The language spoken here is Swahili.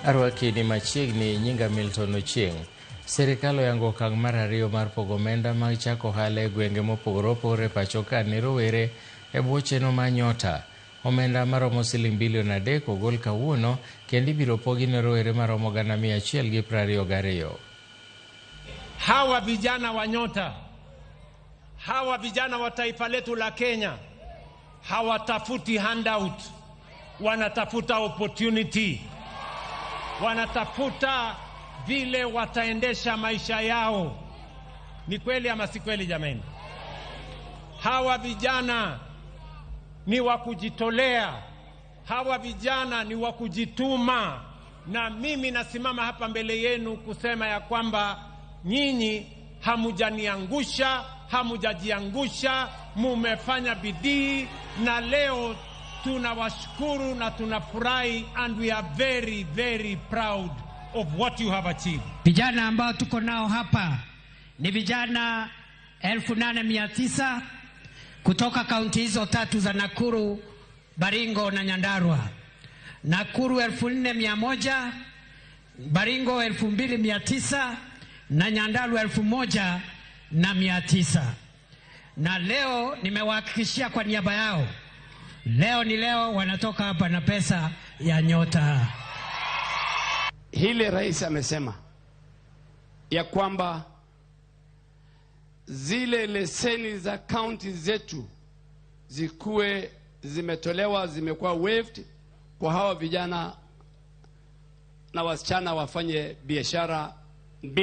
Arwakini machiegni nyinga Milton Ochieng. Serikal oyango okang' mar ariyo mar pogo omenda mag chako ohala e gwenge mopogore opogore pacho ka ne rowere e bwo chenro mar Nyota. Omenda maromo siling bilion 3 ogol kawuono kendo ibiro pogi ne rowere maromo 122. Hawa vijana wa Nyota, hawa vijana wa taifa letu la Kenya hawatafuti handout, wanatafuta opportunity, wanatafuta vile wataendesha maisha yao. Ni kweli ama si kweli jamani? Hawa vijana ni wa kujitolea, hawa vijana ni wa kujituma, na mimi nasimama hapa mbele yenu kusema ya kwamba nyinyi hamujaniangusha, hamujajiangusha, mumefanya bidii, na leo tunawashukuru na tunafurahi, and we are very very proud of what you have achieved. Vijana ambao tuko nao hapa ni vijana 8,900 kutoka kaunti hizo tatu za Nakuru, Baringo na Nyandarua. Nakuru 4,100, Baringo 2,900 na Nyandarua 1,900. Na leo nimewahakikishia kwa niaba yao, leo wanatoka hapa na pesa ya Nyota. Hile rais amesema ya kwamba zile leseni za county zetu zikuwe zimetolewa, zimekuwa waived kwa hawa vijana na wasichana wafanye biashara bila